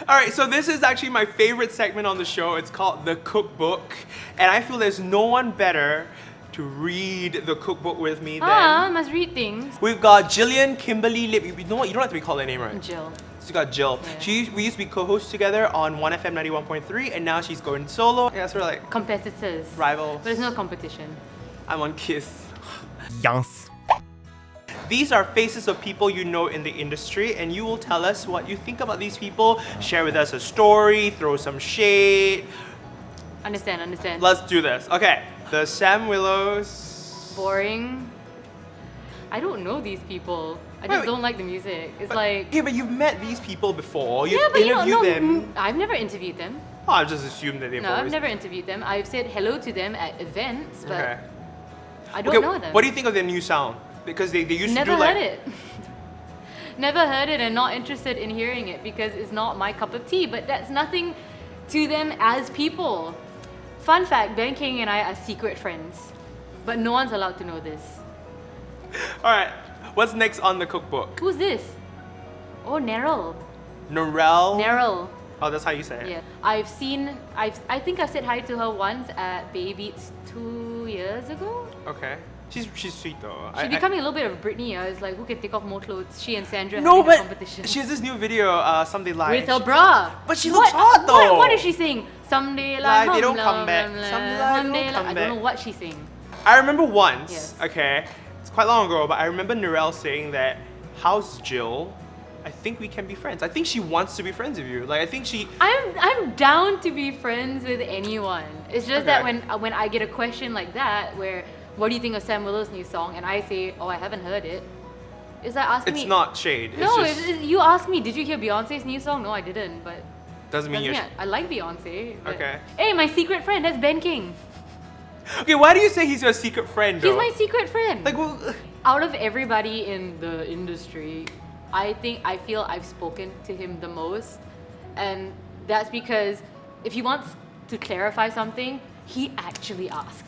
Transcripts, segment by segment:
Alright, so this is actually my favorite segment on the show. It's called The Cookbook. And I feel there's no one better to read the cookbook with me than... must read things. We've got Jillian Kimberly Lip. You know what? You don't have to be called her name, right? Jill. So you got Jill. Yeah. We used to be co-hosts together on 1FM 91.3 and now she's going solo. Yeah, sort of like Competitors. rivals. But there's no competition. I'm on Kiss. Yes. These are faces of people you know in the industry and you will tell us what you think about these people. Share with us a story, throw some shade. Understand. Let's do this. Okay, the Sam Willows. Boring. I don't know these people. I just don't like the music. It's like... Yeah, but you've met these people before. You've Yeah, but you interviewed don't know. them. I've never interviewed them. Oh, I've just assumed that they've No, always... I've never interviewed them. I've said hello to them at events, but Okay. I don't know them. What do you think of their new sound? Because they used Never to do like... heard it. Never heard it and not interested in hearing it because it's not my cup of tea, but that's nothing to them as people. Fun fact, Ben King and I are secret friends, but no one's allowed to know this. Alright, what's next on the cookbook? Who's this? Oh, Neryl. Narelle? Neryl. Oh, that's how you say it. Yeah. I think I've said hi to her once at Bay Beats 2 years ago. Okay. She's sweet though. She's becoming a little bit of Britney. I was like, who can take off more clothes? She and Sandra No, having a but competition. she has this new video, Someday Lie. With her bra. But she looks hot though. What is she saying? Someday Lie, like they don't come back. Someday lie, they don't come I back. don't know what she's saying. I remember once, Yes. okay, it's quite long ago, but I remember Narelle saying that, how's Jill? I think we can be friends. I think she wants to be friends with you. Like, I think she... I'm down to be friends with anyone. It's just that Okay. when I get a question like that, where what do you think of Sam Willows' new song, and I say, oh, I haven't heard it. It's like asking me. It's not shade. It's No, just... you ask me, did you hear Beyonce's new song? No, I didn't. But doesn't mean you're... I like Beyonce. But Okay. Hey, my secret friend, that's Ben King. Okay, why do you say he's your secret friend though? He's my secret friend. Like, well... Out of everybody in the industry, I feel I've spoken to him the most, and that's because if he wants to clarify something, he actually asks.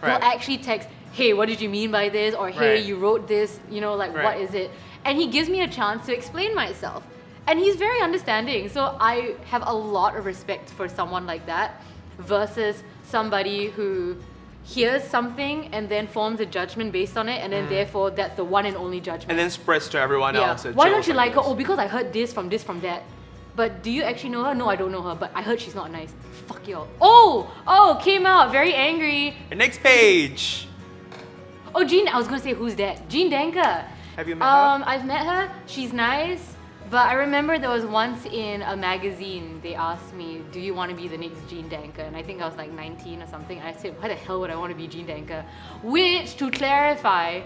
Right. He'll actually text, hey, what did you mean by this? Or hey, Right. you wrote this, like Right. what is it? And he gives me a chance to explain myself. And he's very understanding. So I have a lot of respect for someone like that versus somebody who hears something and then forms a judgment based on it, and then therefore that's the one and only judgment. And then spreads to everyone else. that Why Jill don't you like her? this. Oh, because I heard this, from that. But do you actually know her? No, I don't know her, but I heard she's not nice. Fuck y'all. Oh, came out, very angry. And next page. Oh, Jean, I was gonna say, who's that? Jean Danker. Have you met her? I've met her. She's nice. But I remember there was once in a magazine, they asked me, do you want to be the next Jean Danker? And I think I was like 19 or something. And I said, why the hell would I want to be Jean Danker? Which, to clarify,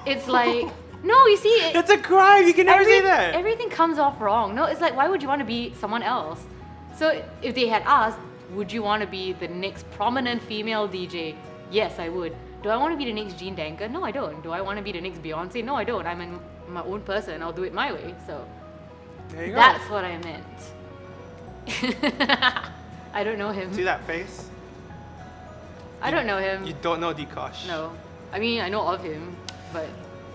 it's like, no, you see, That's a crime. You can never say that. everything comes off wrong. No, it's like, why would you want to be someone else? So if they had asked, would you want to be the next prominent female DJ? Yes, I would. Do I want to be the next Jean Danker? No, I don't. Do I want to be the next Beyonce? No, I don't. I'm my own person. I'll do it my way. So There you go. that's what I meant. I don't know him. See that face? I don't know him. You don't know Dee Kosh? No. I mean, I know of him, but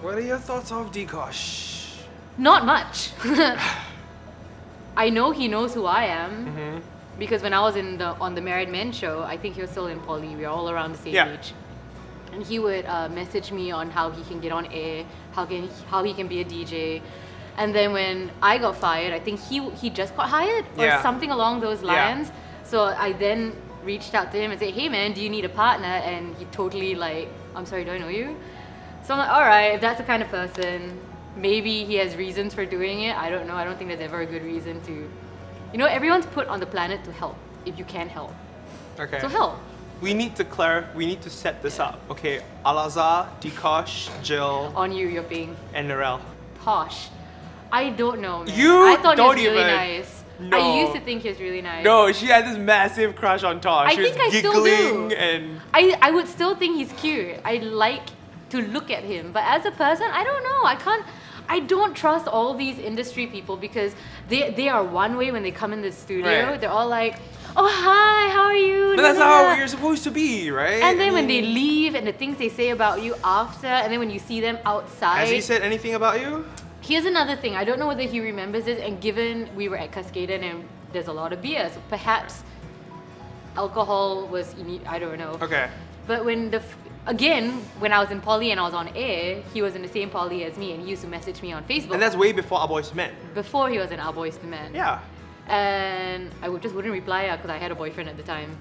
What are your thoughts of Dee Kosh? not much. I know he knows who I am because when I was on the Married Men show, I think he was still in poly. We were all around the same Yeah. age, and he would message me on how he can get on air, how he can be a DJ. And then when I got fired, I think he just got hired or Yeah. something along those Yeah. lines. So I then reached out to him and said, hey man, do you need a partner? And he totally like, I'm sorry, do I know you? So I'm like, all right, if that's the kind of person, maybe he has reasons for doing it. I don't know. I don't think there's ever a good reason to. Everyone's put on the planet to help if you can help. Okay. So help. We need to set this up. Okay, Al-Azhar, Dee Kosh, Jill, On you, you're being and Narelle. Tosh. I don't know, man. You I thought don't he was really even- nice. No. I used to think he was really nice. No, she had this massive crush on Tosh. I She was think I still giggling do. and I would still think he's cute. I like to look at him. But as a person, I don't know. I don't trust all these industry people because they are one way when they come in the studio. Right. They're all like, oh, hi, how are you? But that's Da, da, how da. you're supposed to be, right? And then I when they mean, leave and the things they say about you after, and then when you see them outside. has he said anything about you? Here's another thing. I don't know whether he remembers this, and given we were at Cascaden and there's a lot of beer, so perhaps alcohol was, I don't know. Okay. But when when I was in poly and I was on air, he was in the same poly as me and he used to message me on Facebook. And that's way before Our Boys to Men. Before he was in Our Boys to Men. Yeah. And I just wouldn't reply because I had a boyfriend at the time.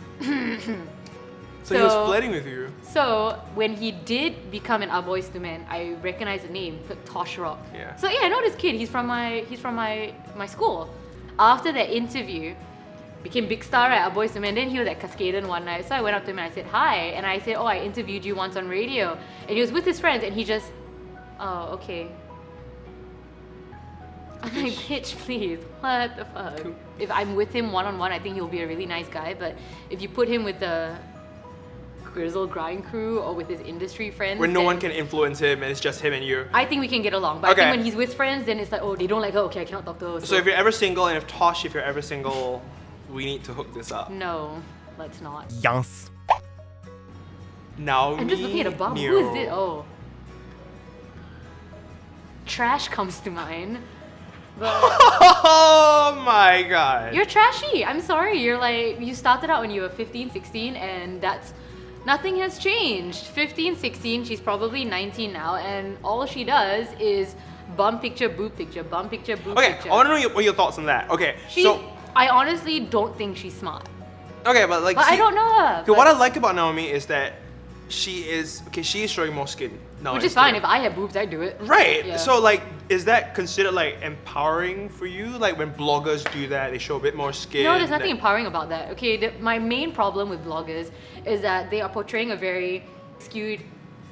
So he was flirting with you. So when he did become an Our Boys to Men, I recognized the name, Tosh Rock. Yeah. So yeah, I know this kid. He's from my school. After that interview, became big star at Our Boys to Men. Then he was at Cascaden one night. So I went up to him and I said hi, and I said, oh, I interviewed you once on radio, and he was with his friends, and he just, oh, okay. I'm like, bitch, please, what the fuck? Cool. If I'm with him one-on-one, I think he'll be a really nice guy, but if you put him with the Grizzle Grind crew or with his industry friends, where no one can influence him and it's just him and you. I think we can get along. But I think when he's with friends, then it's like, oh, they don't like her, okay, I cannot talk to her. So if you're ever single, and if you're ever single, we need to hook this up. No, let's not. Yes. Now I'm just looking at a bum. Who is this? Oh. Trash comes to mind. But oh my god. you're trashy. I'm sorry. You're like, you started out when you were 15, 16, and nothing has changed. 15, 16, she's probably 19 now, and all she does is bum picture, boob picture, bum picture, boob Okay, picture. I want to know what your thoughts on that. Okay, I honestly don't think she's smart. okay, but like, But I don't know her. Okay, what I like about Naomi is that she is showing more skin now. Which is fine. If I had boobs, I'd do it. Right. Yeah. So like, is that considered like empowering for you? Like when bloggers do that, they show a bit more skin. No, there's nothing empowering about that. Okay, my main problem with bloggers is that they are portraying a very skewed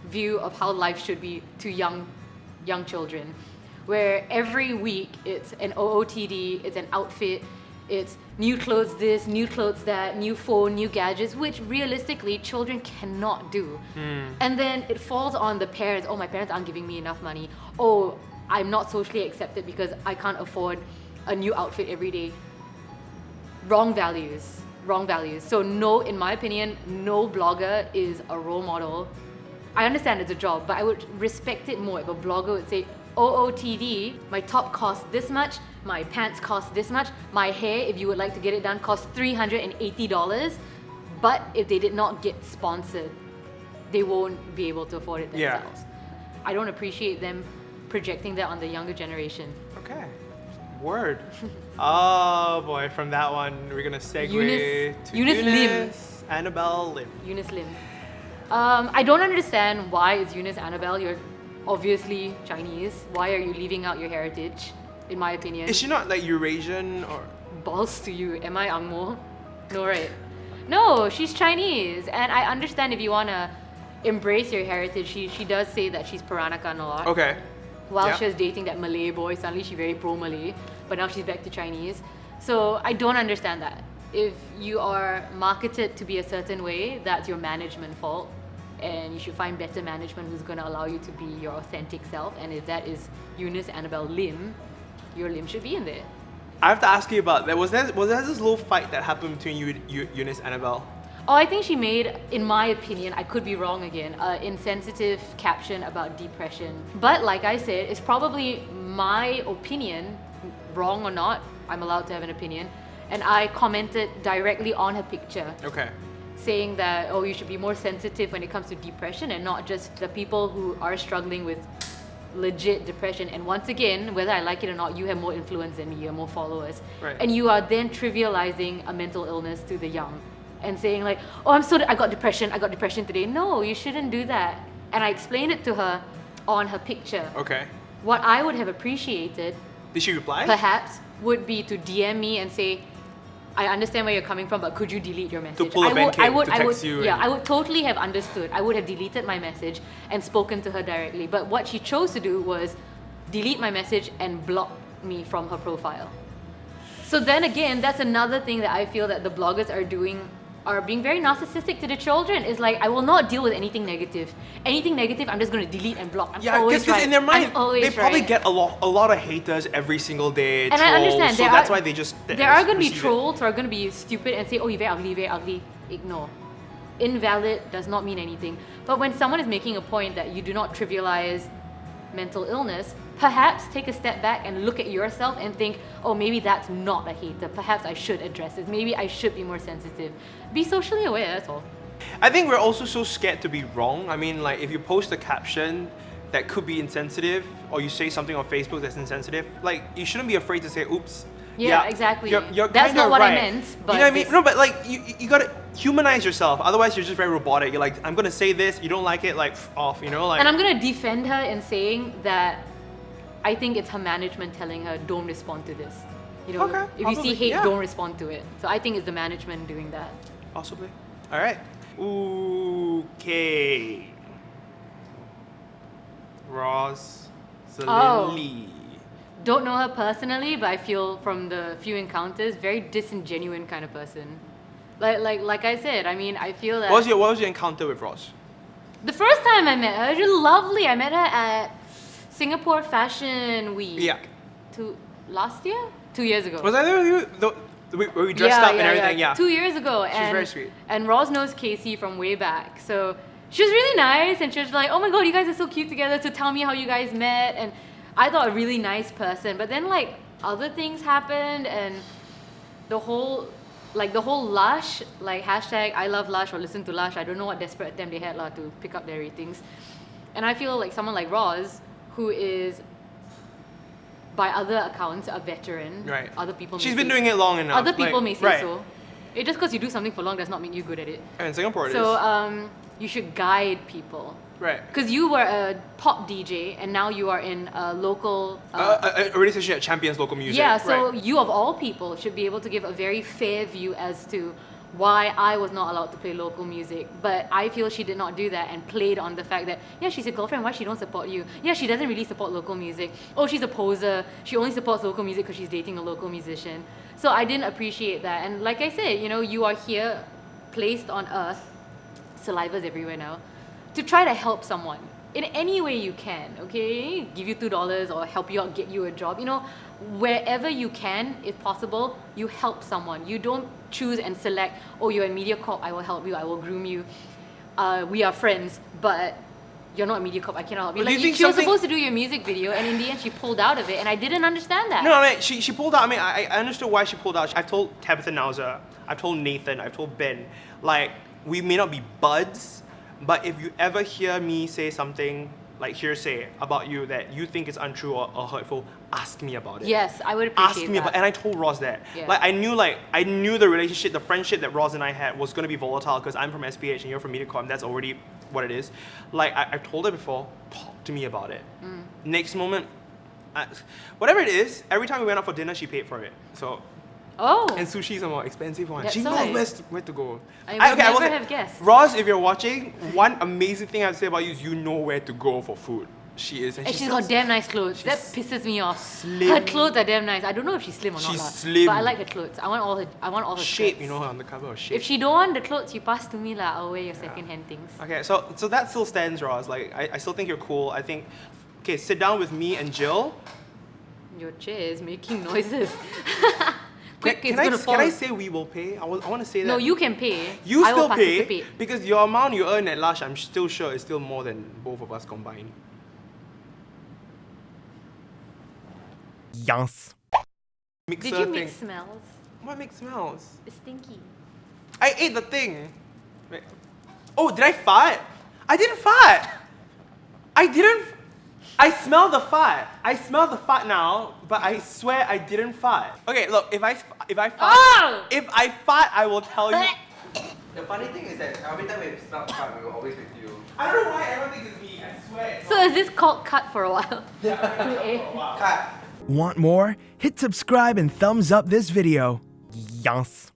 view of how life should be to young children, where every week it's an OOTD, it's an outfit, it's new clothes this, new clothes that, new phone, new gadgets, which realistically children cannot do. And then it falls on the parents. Oh, my parents aren't giving me enough money. Oh, I'm not socially accepted because I can't afford a new outfit every day. Wrong values. So no, in my opinion, no blogger is a role model. I understand it's a job, but I would respect it more if a blogger would say, OOTD, my top costs this much, my pants cost this much, my hair, if you would like to get it done, costs $380. But if they did not get sponsored, they won't be able to afford it themselves. I don't appreciate them projecting that on the younger generation. Okay. Word. Oh boy, from that one we're gonna segue to Eunice Lim. Annabelle Lim. Eunice Lim. I don't understand why it's Eunice Annabelle. You're obviously Chinese. Why are you leaving out your heritage? In my opinion. Is she not like Eurasian or? Balls to you. Am I Angmo? No, right? No, she's Chinese, and I understand if you wanna embrace your heritage. She does say that she's Peranakan a lot. Okay. While she was dating that Malay boy, suddenly she's very pro-Malay, but now she's back to Chinese. So I don't understand that. If you are marketed to be a certain way, that's your management fault, and you should find better management who's going to allow you to be your authentic self. And if that is Eunice Annabelle Lim, your Lim should be in there. I have to ask you about that. Was there this little fight that happened between you and Eunice Annabelle? Oh, I think she made, in my opinion, I could be wrong again, an insensitive caption about depression. But like I said, it's probably my opinion, wrong or not, I'm allowed to have an opinion. And I commented directly on her picture. Okay. Saying that, oh, you should be more sensitive when it comes to depression and not just the people who are struggling with legit depression. And once again, whether I like it or not, you have more influence than me, you have more followers. Right. And you are then trivializing a mental illness to the young and saying like, oh, I got depression today. No, you shouldn't do that. And I explained it to her on her picture. Okay. What I would have appreciated, Did she reply? perhaps, would be to DM me and say, I understand where you're coming from, but could you delete your message? To pull a Ben Kim to text you Yeah, and- I would totally have understood. I would have deleted my message and spoken to her directly. But what she chose to do was delete my message and block me from her profile. So then again, that's another thing that I feel that the bloggers are doing, are being very narcissistic to the children. Is like, I will not deal with anything negative. Anything negative, I'm just going to delete and block. I'm always because right. in their mind, I'm always they probably right. get a lot of haters every single day. And I understand, so there that's are- why they just. There are going to be receive it. trolls who are going to be stupid and say, oh, you're very ugly. Ignore. Invalid does not mean anything. But when someone is making a point that you do not trivialize mental illness, perhaps take a step back and look at yourself and think, oh, maybe that's not a hater. Perhaps I should address it. Maybe I should be more sensitive. Be socially aware, that's all. I think we're also so scared to be wrong. I mean, like, if you post a caption that could be insensitive, or you say something on Facebook that's insensitive, like, you shouldn't be afraid to say, oops. Yeah, exactly. You're that's kinda not what right. I meant. But you know what I mean? No, but like, you gotta humanize yourself. Otherwise, you're just very robotic. You're like, I'm gonna say this, you don't like it, like, off, you know? Like, and I'm gonna defend her in saying that I think it's her management telling her, don't respond to this. You know, Okay, if you see hate, yeah. don't respond to it. So I think it's the management doing that. Possibly. All right. Okay. Rozz Lee. Don't know her personally, but I feel from the few encounters, very disingenuine kind of person. Like I said, I mean, I feel that... What was your encounter with Rozz? The first time I met her, she was lovely. I met her at Singapore Fashion Week. Yeah. Last year? 2 years ago. Was I there with you? Where we dressed up and everything, yeah. 2 years ago. She's very sweet. And Rozz knows Casey from way back. So she was really nice and she was like, oh my god, you guys are so cute together, to tell me how you guys met. And I thought a really nice person. But then like other things happened and the whole Lush, like hashtag I love Lush or listen to Lush, I don't know what desperate attempt they had to pick up their ratings. And I feel like someone like Rozz, who is by other accounts a veteran. Right. Other people. She's been doing it long enough. Other people may say right. so. It just because you do something for long does not mean you're good at it. And in Singapore it is. So you should guide people. Right. Because you were a pop DJ and now you are in a local. A radio station that champions local music. Yeah. So right. you of all people should be able to give a very fair view as to why I was not allowed to play local music. But I feel she did not do that and played on the fact that, yeah, she's your girlfriend, why she don't support you? Yeah, she doesn't really support local music. Oh, she's a poser. She only supports local music because she's dating a local musician. So I didn't appreciate that. And like I said, you know, you are here, placed on earth, saliva's everywhere now, to try to help someone in any way you can, okay? Give you $2 or help you out, get you a job. You know, wherever you can, if possible, you help someone. You don't choose and select, oh, you're in MediaCorp, I will help you, I will groom you. We are friends, but you're not a MediaCorp, I cannot help you. Like, she was supposed to do your music video, and in the end, she pulled out of it, and I didn't understand that. No, I mean, she pulled out. I mean, I understood why she pulled out. I've told Tabitha Nauza, I've told Nathan, I've told Ben, like, we may not be buds, but if you ever hear me say something like hearsay about you that you think is untrue or hurtful, ask me about it. Yes, I would appreciate Ask me about, and I told Rozz that. Yeah. Like I knew the relationship, the friendship that Rozz and I had was going to be volatile because I'm from SPH and you're from MediaCorp, and that's already what it is. Like I've told her before, talk to me about it. Next moment, whatever it is, every time we went out for dinner, she paid for it. So. Oh. And sushi is a more expensive one. That's She right. knows where to go. I would never have guessed. Rozz, if you're watching, one amazing thing I have to say about you is you know where to go for food. She is. And she's got damn nice clothes. That pisses me off. Slim. Her clothes are damn nice. I don't know if she's slim or not. She's slim. But I like her clothes. I want all her Shape, skirts. you know her on the cover of Shape. If she don't want the clothes, you pass to me lah. I'll wear your second-hand things. Okay, so that still stands, Rozz. Like I still think you're cool. I think, okay, sit down with me and Jill. Your chair is making noises. Quick, Can I say we will pay? I want to say that. No, you can pay. You I will still pay participate. because your amount you earn at Lush, I'm still sure is still more than both of us combined. Yes. Mixer Did you thing. make smells? What makes smells? It's stinky. I ate the thing. Wait. Oh, did I fart? I didn't fart. I didn't. I smell the fart. I smell the fart now, but I swear I didn't fart. Okay, look, if I fart, Oh! if I fart, I will tell you. The funny thing is that every time we smell fart, we were always with you. I don't know why everyone thinks it's me. I swear. So is this called cut for a while? Cut. Want more? Hit subscribe and thumbs up this video. Yes.